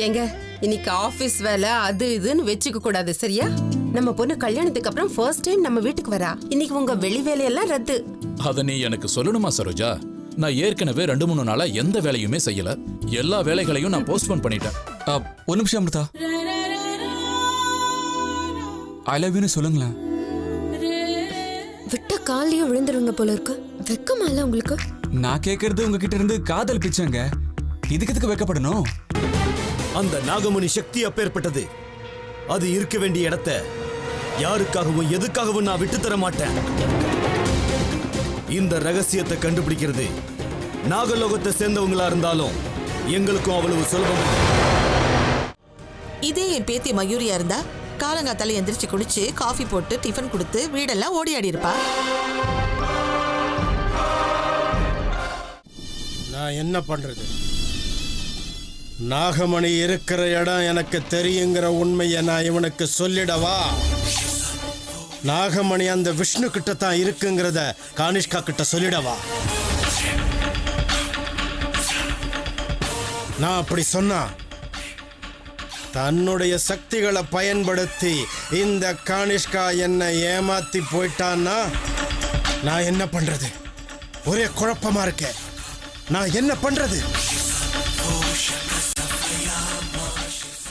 ஏங்க இன்னைக்கு ஆபீஸ் வேலை அது இதுன்னு வச்சுக்க கூடாது சரியா? நம்ம பொண்ணு கல்யாணத்துக்கு அப்புறம் ஃபர்ஸ்ட் டைம் நம்ம வீட்டுக்கு வரா. இன்னைக்கு உங்க வெளி வேலையெல்லாம் ரத்து. அத நீ எனக்கு சொல்லணுமா சரோஜா? நான் ஏற்கனவே 2-3 நாளா எந்த வேலையுமே செய்யல. எல்லா வேலைகளையும் நான் போஸ்ட்போன் பண்ணிட்டேன். ஒரு நிமிஷம் அமிர்தா, ஐ லவ் யூன்னு சொல்லுங்களேன். விட்ட காலையும் விழுந்துருங்க போல இருக்கு. வெக்கமால உங்களுக்கு? நான் கேட்கறது உங்ககிட்ட இருந்து காதல் பிச்சைங்க. இதுக்கு எதுக்கு வெக்கப்படணும்? அந்த நாகமணி சக்தி அப்பேற்பட்டது. அது இருக்க வேண்டிய இடத்த யாருக்காகவும் எதுக்காகவும் நான் விட்டு தர மாட்டேன். இந்த ரகசியத்தை கண்டுபிடிக்கிறது நாகலோகத்தை சேர்ந்தவங்களா இருந்தாலும் எங்களுக்கும் அவ்வளவு சுலபம். இதே என் பேத்தி மயூரியா இருந்தா காலங்காத்தால எந்திரிச்சு குடிச்சு காஃபி போட்டு டிஃபன் கொடுத்து வீடெல்லாம் ஓடி ஆடி இருப்பா. நான் என்ன பண்றது? நாகமணி இருக்கிற இடம் எனக்கு தெரியுங்கிற உண்மையை நான் இவனுக்கு சொல்லிடவா? நாகமணி அந்த விஷ்ணு கிட்ட தான் இருக்குங்கிறத கானிஷ்கா கிட்ட சொல்லிடவா? நான் அப்படி சொன்னா தன்னுடைய சக்திகளை பயன்படுத்தி இந்த கானிஷ்கா என்னை ஏமாத்தி போயிட்டான்னா நான் என்ன பண்றது? ஒரே குழப்பமா இருக்கேன். நான் என்ன பண்றது?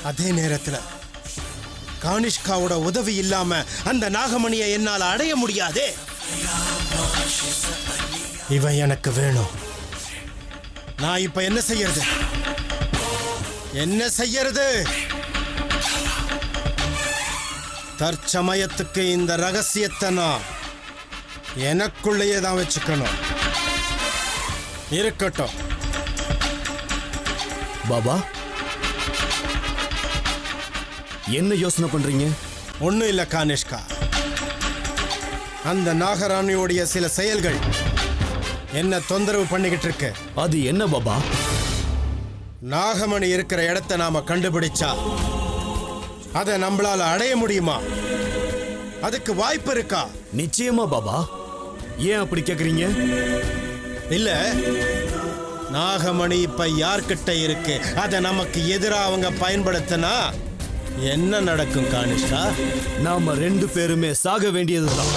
அதே நேரத்தில் கானிஷ்காவோட உதவி இல்லாம அந்த நாகமணியை என்னால் அடைய முடியாதே. இவன் எனக்கு வேணும். நான் இப்ப என்ன செய்யறது? என்ன செய்யறது? தற்சமயத்துக்கு இந்த ரகசியத்தை நான் எனக்குள்ளேயே தான் வச்சுக்கணும். இருக்கட்டும். பாபா, என்ன யோசனை பண்றீங்க? ஒன்னும் இல்ல கானிஷ்கா. அந்த நாகராணியோடைய சில செயல்கள் என்ன தொந்தரவு பண்ணிக்கிட்டு இருக்கு. அது என்ன பாபா? நாகமணி இருக்கிற இடத்தை நாம கண்டுபிடிச்சா அதை நம்மளால அடைய முடியுமா? அதுக்கு வாய்ப்பு இருக்கா? நிச்சயமா பாபா. ஏன் அப்படி கேக்குறீங்க? இல்ல, நாகமணி இப்ப யார்கிட்ட இருக்கு, அதை நமக்கு எதிராக அவங்க பயன்படுத்தினா என்ன நடக்கும் கானிஷ்கா? நாம 2 பேருமே சாக வேண்டியதுதான்.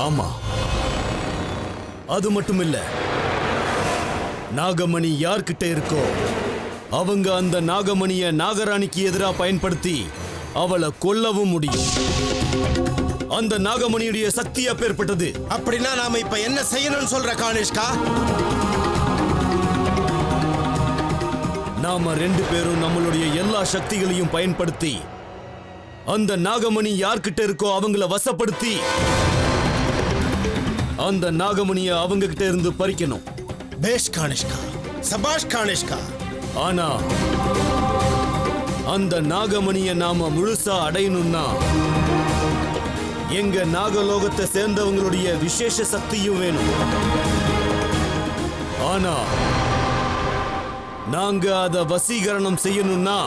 ஆமா, அது மட்டும் இல்ல, நாகமணி யார்கிட்ட இருக்கோ அவங்க அந்த நாகமணிய நாகராணிக்கு எதிராக பயன்படுத்தி அவளை கொல்லவும் முடியும். அந்த நாகமணியுடைய சக்தி அப்பேற்பட்டது. அப்படின்னா நாம இப்ப என்ன செய்யணும்னு சொல்ற கானிஷ்கா? நாம 2 பேரும் நம்மளுடைய எல்லா சக்திகளையும் பயன்படுத்தி அந்த நாகமணி யார்கிட்ட இருக்கோ அவங்கள வசப்படுத்தி அந்த நாகமணிய அவங்க கிட்ட இருந்து பறிக்கணும். பேஷ் கானிஷ்கா, சபாஷ் கானிஷ்கா. ஆனா அந்த நாகமணிய நாம முழுசா அடையணும்னா எங்க நாகலோகத்தை சேர்ந்தவங்களுடைய விசேஷ சக்தியும் வேணும். ஆனா நாங்க அத வசீகரணம் செய்யணும்னா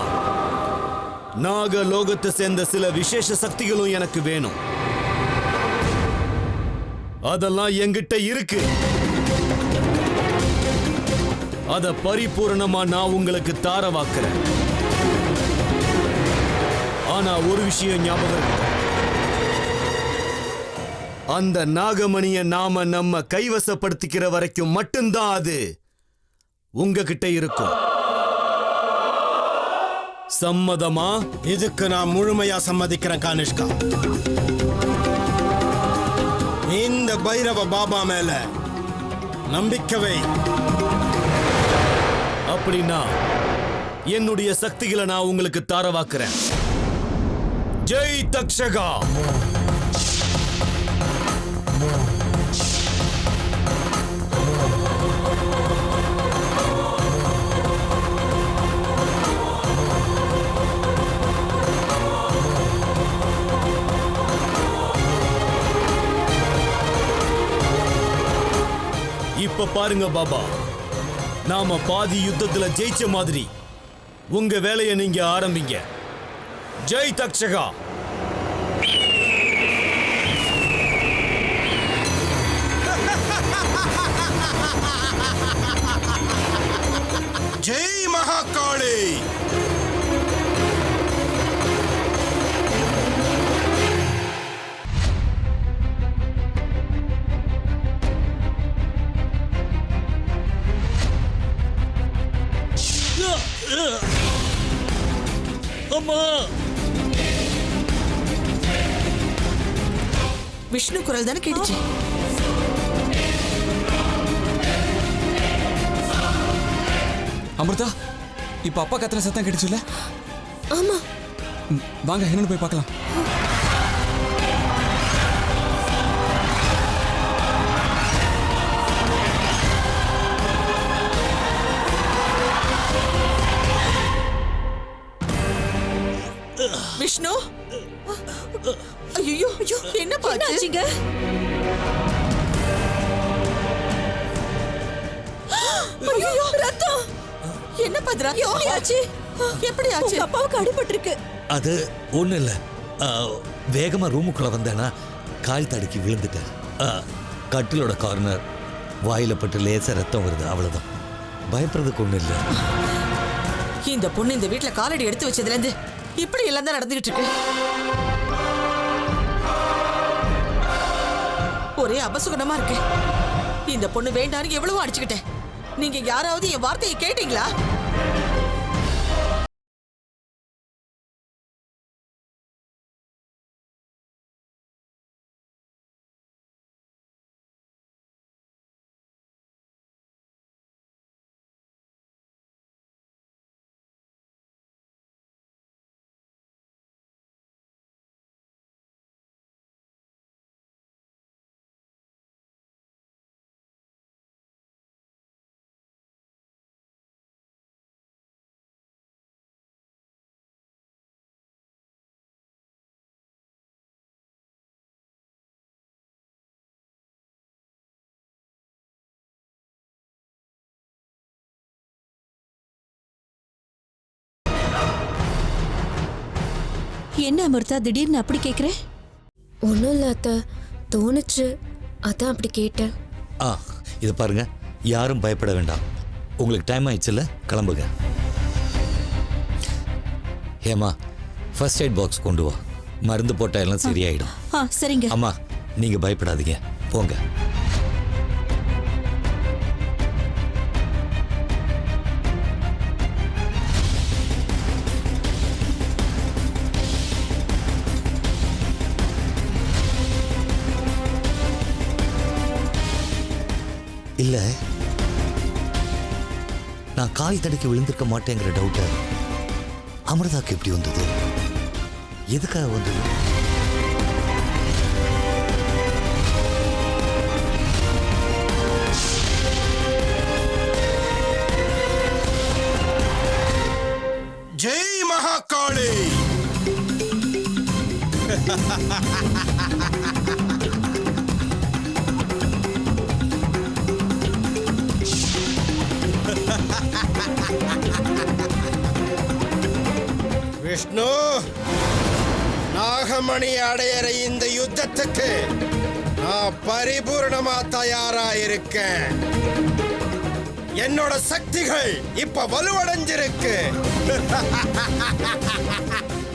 நாகலோகத்தை சேர்ந்த சில விசேஷ சக்திகளும் எனக்கு வேணும். அதெல்லாம் என்கிட்ட இருக்கு. அத பரிபூரணமா நான் உங்களுக்கு தாரவாக்குறேன். ஆனா ஒரு விஷயம் ஞாபகம் இருக்கு. அந்த நாகமணியை நாம நம்ம கைவசப்படுத்திக்கிற வரைக்கும் மட்டும்தான் அது உங்ககிட்ட இருக்கும். சம்மதமா? இதுக்கு நான் முழுமையா சம்மதிக்கிறேன் கானிஷ்கா. இந்த பைரவ பாபா மேல நம்பிக்கை வை. அப்படின்னா என்னுடைய சக்திகளை நான் உங்களுக்கு தாரவாக்குறேன். ஜெய் தக்ஷகா. இப்ப பாருங்க பாபா, நாம பாதி யுத்தத்துல ஜெயிச்ச மாதிரி உங்க வேலையை நீங்க ஆரம்பிங்க. ஜெய் தக்ஷகா. ஜெய் மகாகாளி. விஷ்ணு குரல் தானே கேட்டுச்சு. அமிர்தா, இப்ப அப்பா கத்துற சத்தம் கிடைச்சுல? ஆமா. வாங்க என்னன்னு போய் பார்க்கலாம். விஷ்ணு, ஐயோ ஐயோ, என்ன பாச்சுங்க? ஐயோ, ரத்தம். என்ன பத்ரா, எப்படி ஆச்சு? எப்படி ஆச்சு? அப்பாவுக்கு அடிபட்டிருக்கு. அது ஒண்ணு இல்ல. வேகமா ரூமுக்குள்ள வந்தேனா கால் தடுக்கி விழுந்துட்டேன். கட்டிலோட கார்னர் வாயில பட்டு லேசா ரத்தம் வருது, அவ்வளவுதான். பயப்படுறதுக்கு ஒண்ணு இல்ல. இந்த பொண்ணு இந்த வீட்டுல காலடி எடுத்து வச்சதுல இருந்து இப்படி எல்லாம் தான் நடந்துகிட்டு இருக்கு. ஒரே அபசுகனமா இருக்கு. இந்த பொண்ணு வேண்டான்னு எவ்வளவோ அடிச்சுக்கிட்டேன். நீங்க யாராவது என் வார்த்தையை கேட்டீங்களா? என்ன அமிர்தா திடீர்னு அப்படி கேக்குற? ஒன்றும் இல்லை அத்தை, தோணுச்சு, அதான் அப்படி கேட்டேன். இது பாருங்க, யாரும் பயப்பட வேண்டாம். உங்களுக்கு டைம் ஆயிடுச்சுல்ல, கிளம்புங்க. ஏமா, ஃபர்ஸ்ட் எய்ட் பாக்ஸ் கொண்டு வா. மருந்து போட்டா எல்லாம் சரியாயிடும். சரிங்க. அம்மா, நீங்க பயப்படாதீங்க, போங்க. இல்ல, நான் கால் தடுக்கி விழுந்திருக்க மாட்டேங்கிற டவுட் அமிர்தாக்கு எப்படி வந்தது? எதுக்காக வந்தது? ஜெய் மகாகாளி. விஷ்ணு, நாகமணி அடையற இந்த யுத்தத்துக்கு நான் பரிபூர்ணமா தயாரா இருக்கேன். என்னோட சக்திகள் இப்ப வலுவடைஞ்சிருக்கு.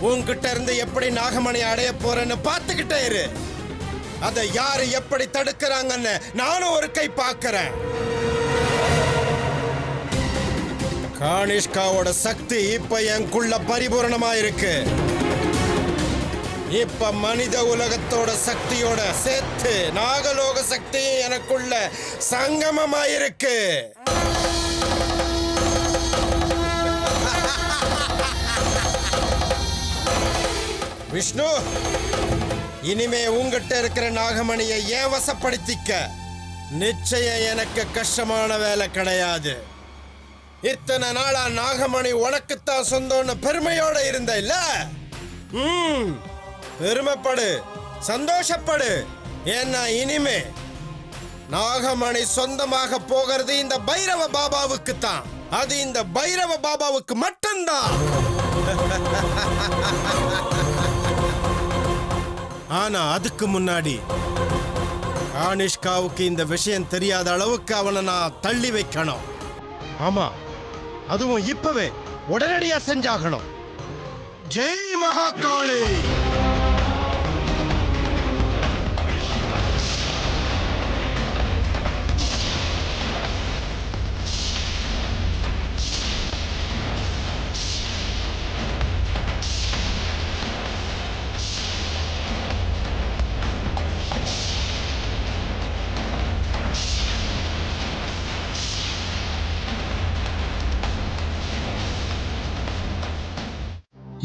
உன்கிட்ட இருந்து எப்படி நாகமணி அடைய போறேன்னு பார்த்துக்கிட்டே இரு. அதை யாரு எப்படி தடுக்கிறாங்கன்னு நானும் ஒரு கை பார்க்கிறேன். கானிஷ்காவோட சக்தி இப்ப எனக்குள்ள பரிபூரணமா இருக்கு. இப்ப மனித உலகத்தோட சக்தியோட சேர்த்து நாகலோக சக்தி எனக்குள்ள சங்கமமா இருக்கு. விஷ்ணு, இனிமே உங்ககிட்ட இருக்கிற நாகமணியை ஏன் வசப்படுத்திக்க? நிச்சயம் எனக்கு கஷ்டமான வேலை கிடையாது. இத்தனை நாளா நாகமணி உனக்குத்தான் சொந்தம்னு பெருமையோட இருந்த இல்ல? பெருமைப்படு, சந்தோஷப்படு. ஏன்னா இனிமே நாகமணி சொந்தமாக போகிறது இந்த பைரவ பாபாவுக்கு தான். அது இந்த பைரவ பாபாவுக்கு மட்டும்தான். ஆனா அதுக்கு முன்னாடி கானிஷ்காவுக்கு இந்த விஷயம் தெரியாத அளவுக்கு அவனை நான் தள்ளி வைக்கணும். ஆமா, அதுவும் இப்பவே உடனடியா செஞ்சாகணும். ஜெய் மகாகாளி.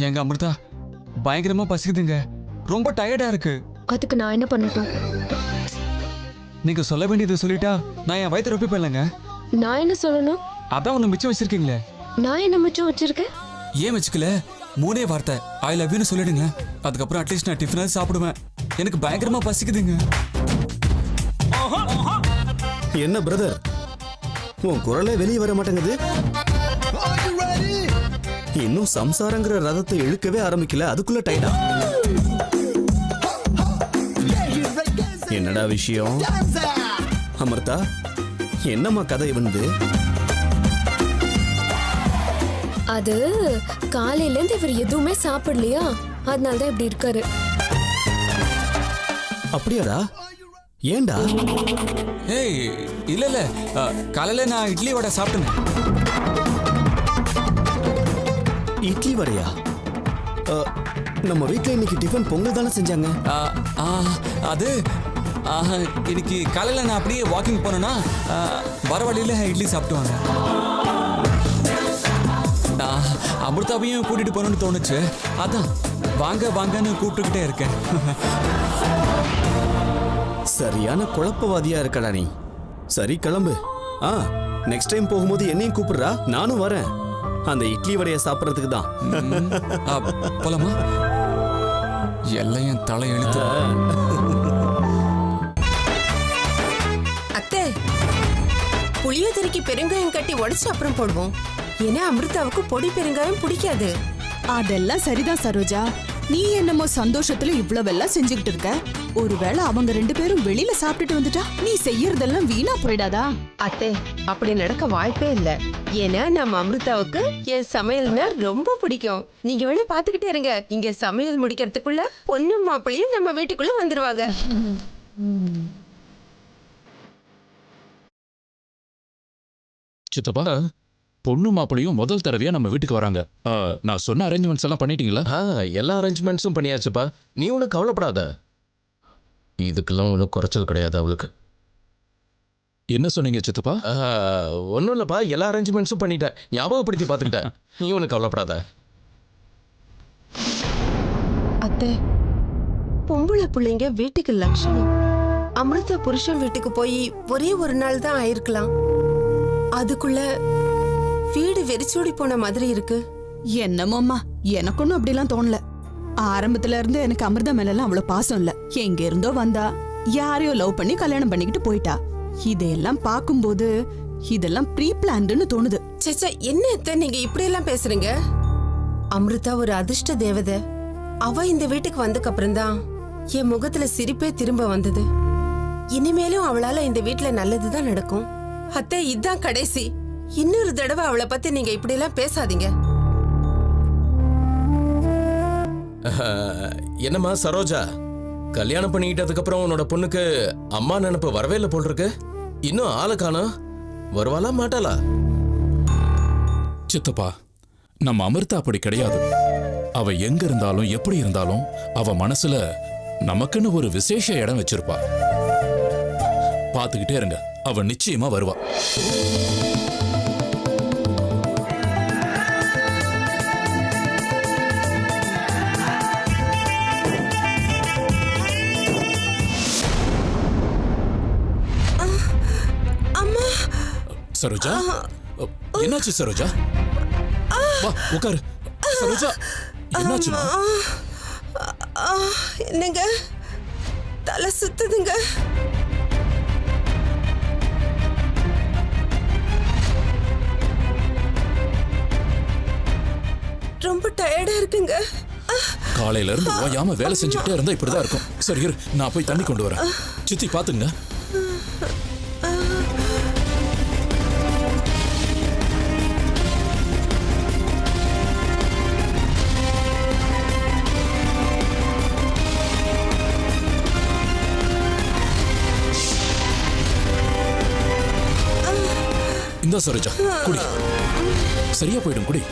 எங்க அமிர்தா, பயங்கரமா பசிக்குதுங்க. ரொம்ப டயர்டா இருக்கு. அதுக்கு நான் என்ன பண்ணட்டும்? நீங்க சொல்ல வேண்டியது சொல்லிட்டா நான் என் வயிற்று ரொப்பி போயிடலங்க. நான் என்ன சொல்லணும்? அதான் ஒண்ணு மிச்சம் வச்சிருக்கீங்களே. நான் என்ன மிச்சம் வச்சிருக்கேன்? ஏன் வச்சுக்கல? 3 வார்த்தை ஐ லவ் யூன்னு சொல்லிடுங்க. அதுக்கப்புறம் அட்லீஸ்ட் நான் டிஃபனாவது சாப்பிடுவேன். எனக்கு பயங்கரமா பசிக்குதுங்க. என்ன பிரதர், உன் குரலே வெளியே வர மாட்டேங்குது. இன்னும் சம்சாரங்கிற ரதத்தை இழுக்கவே ஆரம்பிக்கல, அதுக்குள்ள டைட்டா. என்னடா விஷயம்? அமிர்தா, என்னம்மா கதை வந்து? அது காலையில இருந்து இவர் எதுவுமே சாப்பிடலையா, அதனால தான் இப்படி இருக்காரு. அப்படியாடா? ஏண்டா? ஏய் இல்ல காலையில நான் இட்லி வடை சாப்பிட்டேன். இட்லி வடையா? நம்ம வீட்டில் இன்னைக்கு டிஃபன் பொங்கல் தானே செஞ்சாங்க. அது இன்னைக்கு காலையில நான் அப்படியே வாக்கிங் போனேன்னா வர வழியில இட்லி சாப்பிட்டு வந்தேன். அமிர்தாவையும் கூட்டிட்டு போகணும்னு தோணுச்சு, அதான் வாங்க வாங்கன்னு கூப்பிட்டுக்கிட்டே இருக்கேன். சரியான குழப்பவாதியா இருக்கடா நீ. சரி கிளம்பு. நெக்ஸ்ட் டைம் போகும்போது என்னையும் கூப்பிடுறா, நானும் வரேன். அந்த இட்லி வடையை சாப்பிட்றதுக்கு தான். போலாமா? எல்லாம் என் தலை எழுத்து. அத்தை, புளியோதரைக்கு பெருங்காயம் கட்டி உடைச்சு அப்புறம் போடுவோம். ஏன்னா அமிர்தாவுக்கு பொடி பெருங்காயம் பிடிக்காது. அதெல்லாம் சரிதான் சரோஜா. நீ என்னமோ சந்தோஷத்துல இவ்வளவெல்லாம் செஞ்சுக்கிட்டு இருக்க. ஒருவேளை அவங்க 2 பேரும் வெளியில சாப்பிட்டுட்டு வந்துட்டா நீ செய்யறதெல்லாம் வீணா போயிடாதா? அத்தை, அப்படி நடக்க வாய்ப்பே இல்ல. ஏன்னா நம்ம அமிர்தாவுக்கு என் சமையல்னா ரொம்ப பிடிக்கும். நீங்க வேணா பாத்துக்கிட்டே இருங்க. இங்க சமையல் முடிக்கிறதுக்குள்ள பொண்ணும் மாப்பிள்ளையும் நம்ம வீட்டுக்குள்ள வந்துருவாங்க. சித்தப்பா, பொண்ணு மாப்பிளையும் முதல் தடவையா நம்ம வீட்டுக்கு வராங்க. நான் சொன்ன அரேஞ்ச்மெண்ட்ஸ் எல்லாம் பண்ணிட்டீங்களா? எல்லா அரேஞ்ச்மெண்ட்ஸும் பண்ணியாச்சுப்பா. நீ ஒன்றும் கவலைப்படாத. இதுக்கெல்லாம் ஒன்றும் குறைச்சல் கிடையாது அவளுக்கு. என்ன சொன்னீங்க சித்தப்பா? ஒன்றும் இல்லைப்பா, எல்லா அரேஞ்ச்மெண்ட்ஸும் பண்ணிட்டேன். ஞாபகப்படுத்தி பார்த்துக்கிட்டேன். நீ ஒன்றும் கவலைப்படாத. அத்தை, பொம்பளை பிள்ளைங்க வீட்டுக்கு லட்சணம். அமிர்தா புருஷன் வீட்டுக்கு போய் ஒரே ஒரு நாள் தான் ஆயிருக்கலாம். அதுக்குள்ள வீடு வெறிச்சோடி போன மாதிரி இருக்கு. என்னமோம்மா, எனக்கு ஒன்னும் அப்படிலாம் தோணல. ஆரம்பத்துல இருந்து எனக்கு அமிர்தா மேலாம் அவ்வளவு பாசம் இல்ல. எங்க இருந்தோ வந்தா, யாரையோ லவ் பண்ணி கல்யாணம் பண்ணிக்கிட்டு போயிட்டா. இதையெல்லாம் பார்க்கும்போது இதெல்லாம் ப்ரீ பிளான்டுன்னு தோணுது. சேச்சா, என்ன அத்தை நீங்க இப்படி எல்லாம் பேசுறீங்க? அமிர்தா ஒரு அதிர்ஷ்ட தேவதை. அவ இந்த வீட்டுக்கு வந்ததுக்கு அப்புறம் தான் என் முகத்துல சிரிப்பே திரும்ப வந்தது. இனிமேலும் அவளால இந்த வீட்டுல நல்லதுதான் நடக்கும். அத்தை, இதுதான் கடைசி. இன்னொரு தடவை அவளை பத்தி நீங்க இப்படி எல்லாம் பேசாதீங்க. என்னம்மா சரோஜா, கல்யாணம் பண்ணிக்கிட்டதுக்கு அப்புறம் உன்னோட பொண்ணுக்கு அம்மா நினைப்பு வரவே இல்லை போல் இருக்கு. இன்னும் ஆளை காணோம். வருவாளா மாட்டாளா? சித்தப்பா, நம்ம அமிர்தா அப்படி கிடையாது. அவ எங்க இருந்தாலும் எப்படி இருந்தாலும் அவ மனசுல நமக்குன்னு ஒரு விசேஷ இடம் வச்சிருப்பா. பாத்துக்கிட்டே இருங்க, அவ நிச்சயமா வருவா. சரோஜா, என்னாச்சு சரோஜா? வா உட்காரு. சரோஜா, என்னாச்சுமா? என்னங்க, தலை சுத்துதுங்க. இருக்குங்க. காலையில இருந்து ஓயாம வேலை செஞ்சுக்கிட்டே இருந்தா இப்படிதான் இருக்கும். சரி இரு, நான் போய் தண்ணி கொண்டு வரேன். சித்தி பாத்துங்க. இந்த சரோஜா குடி, சரியா போயிடும், குடி.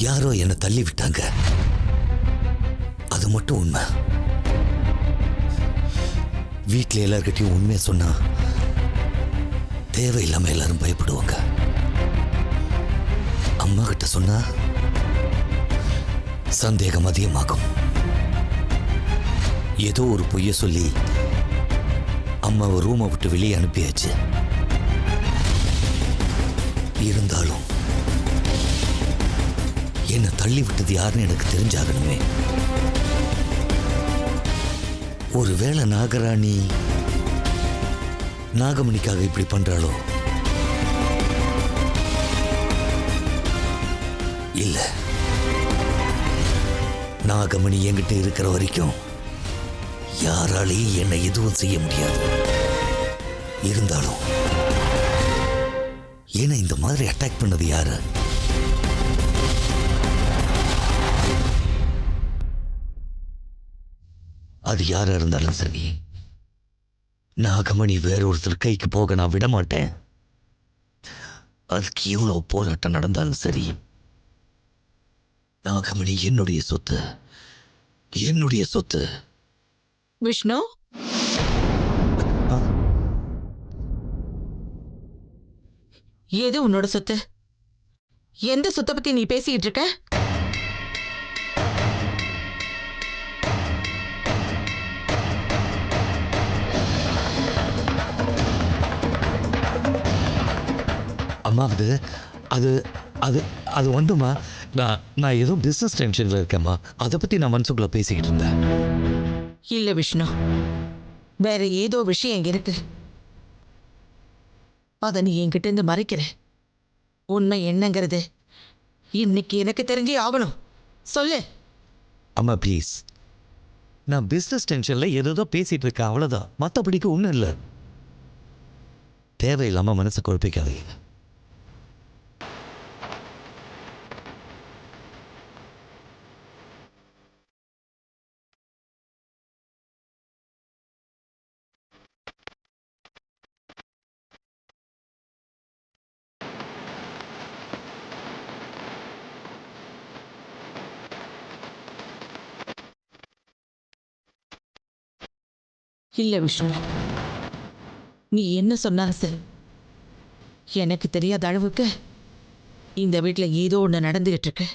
யாரோ என்னை தள்ளி விட்டாங்க, அது மட்டும் உண்மை. வீட்டில் எல்லார்கிட்டையும் உண்மையை சொன்னா தேவையில்லாம எல்லாரும் பயப்படுவாங்க. அம்மா கிட்ட சொன்னா சந்தேகம் அதிகமாகும். ஏதோ ஒரு பொய்ய சொல்லி அம்மாவை ரூமை விட்டு வெளியே அனுப்பியாச்சு. இருந்தாலும் என்னை தள்ளி விட்டது யாருன்னு எனக்கு தெரிஞ்சாகணுமே. ஒருவேளை நாகராணி நாகமணிக்காக இப்படி பண்றாளோ? இல்ல, நாகமணி என்கிட்ட இருக்கிற வரைக்கும் யாராலையும் என்னை எதுவும் செய்ய முடியாது. இருந்தாலும் என்னை இந்த மாதிரி அட்டாக் பண்ணது யாரு? அது யாரா இருந்தாலும் சரி, நாகமணி வேறொருத்தர் கைக்கு போக நான் விட மாட்டேன். அதுக்கு எவ்வளவு போராட்டம் நடந்தாலும் சரி, நாகமணி என்னுடைய சொத்து, என்னுடைய சொத்து. விஷ்ணு, எது உன்னோட சொத்து? எந்த சொத்தை பத்தி நீ பேசிட்டு இருக்க? அம்மா, அது வந்துமா, நான் ஏதோ பிஸ்னஸ் டென்ஷனில் இருக்கேம்மா. அதை பற்றி நான் மனசுக்குள்ள பேசிக்கிட்டு இருந்தேன். இல்ல விஷ்ணு, வேற ஏதோ விஷயம் இருக்கு. அதை நீ என்கிட்ட இருந்து மறைக்கிற. உண்மை என்னங்கிறது இன்னைக்கு எனக்கு தெரிஞ்சே ஆகணும். சொல்லு. அம்மா ப்ளீஸ், நான் பிஸ்னஸ் டென்ஷனில் ஏதோ பேசிகிட்டு இருக்கேன், அவ்வளோதான். மற்றபடிக்கு ஒன்றும் இல்லை. தேவையில்லாமல் மனசை குழப்பிக்காதீங்க. இல்ல விஷ்ணு, நீ என்ன சொன்னாலும் சரி, எனக்கு தெரியாத அளவுக்கு இந்த வீட்டில் ஏதோ ஒன்று நடந்துகிட்டு இருக்கு.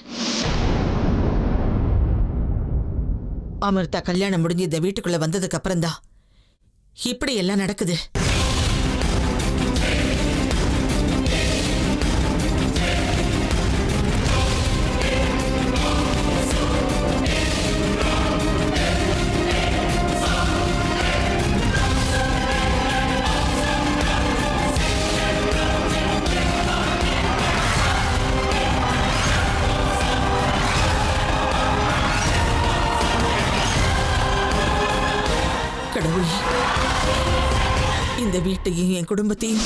அமிர்தா கல்யாணம் முடிஞ்சு இந்த வீட்டுக்குள்ள வந்ததுக்கு அப்புறம்தான் இப்படி எல்லாம் நடக்குது. வீட்டையும் என் குடும்பத்தையும்